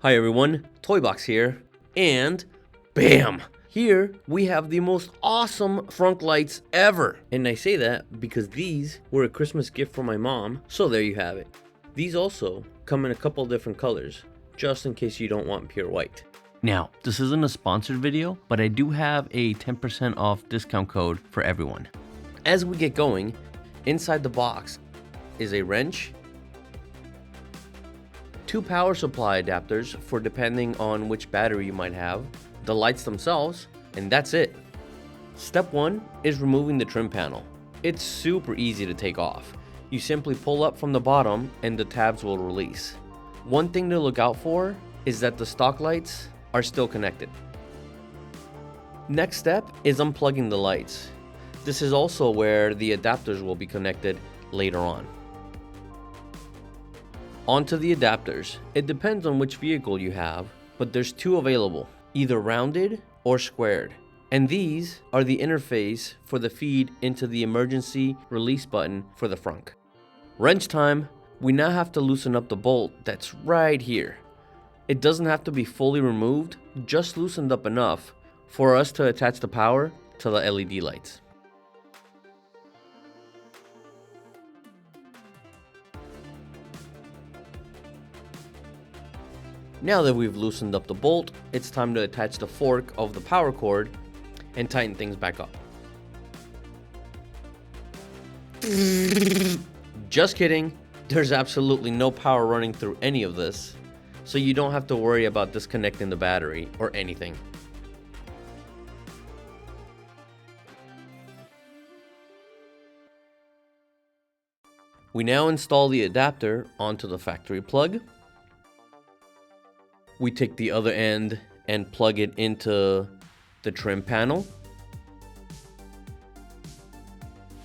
Hi everyone, ToyBox here, and BAM! Here we have the most awesome Frunk lights ever. And I say that because these were a Christmas gift from my mom, so there you have it. These also come in a couple different colors, just in case you don't want pure white. Now, this isn't a sponsored video, but I do have a 10% off discount code for everyone. As we get going, inside the box is a wrench, 2 power supply adapters for depending on which battery you might have, the lights themselves, and that's it. Step 1 is removing the trim panel. It's super easy to take off. You simply pull up from the bottom and the tabs will release. One thing to look out for is that the stock lights are still connected. Next step is unplugging the lights. This is also where the adapters will be connected later on. Onto the adapters. It depends on which vehicle you have, but there's 2 available, either rounded or squared. And these are the interface for the feed into the emergency release button for the Frunk. Wrench time. We now have to loosen up the bolt that's right here. It doesn't have to be fully removed, just loosened up enough for us to attach the power to the LED lights. Now that we've loosened up the bolt, it's time to attach the fork of the power cord and tighten things back up. Just kidding, there's absolutely no power running through any of this, so you don't have to worry about disconnecting the battery or anything. We now install the adapter onto the factory plug. We take the other end and plug it into the trim panel.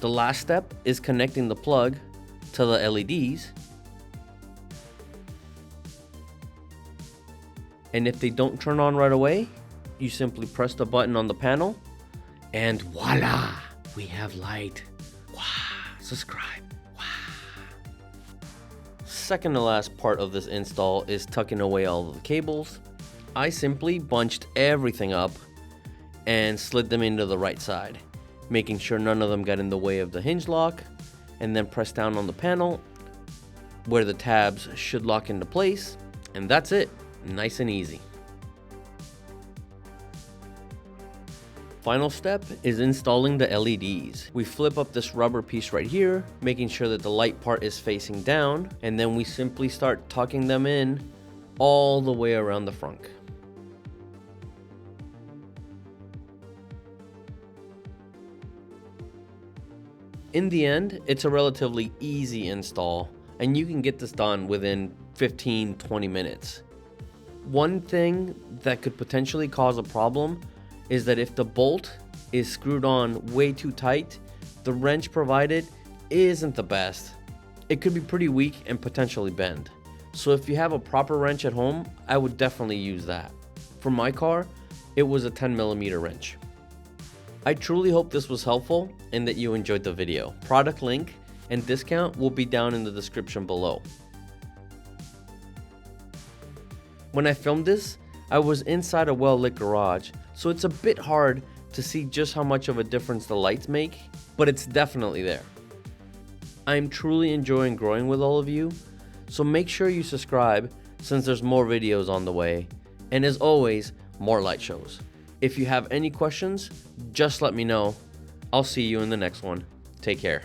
The last step is connecting the plug to the LEDs. And if they don't turn on right away, you simply press the button on the panel and voila, we have light. Wow, subscribe. Second to last part of this install is tucking away all of the cables. I simply bunched everything up and slid them into the right side, making sure none of them got in the way of the hinge lock, and then press down on the panel where the tabs should lock into place, and that's it, nice and easy. Final step is installing the LEDs. We flip up this rubber piece right here, making sure that the light part is facing down, and then we simply start tucking them in all the way around the frunk. In the end, it's a relatively easy install, and you can get this done within 15-20 minutes. One thing that could potentially cause a problem is that if the bolt is screwed on way too tight, the wrench provided isn't the best. It could be pretty weak and potentially bend. So if you have a proper wrench at home, I would definitely use that. For my car, it was a 10mm wrench. I truly hope this was helpful and that you enjoyed the video. Product link and discount will be down in the description below. When I filmed this, I was inside a well-lit garage, so it's a bit hard to see just how much of a difference the lights make, but it's definitely there. I'm truly enjoying growing with all of you, so make sure you subscribe since there's more videos on the way, and as always, more light shows. If you have any questions, just let me know. I'll see you in the next one. Take care.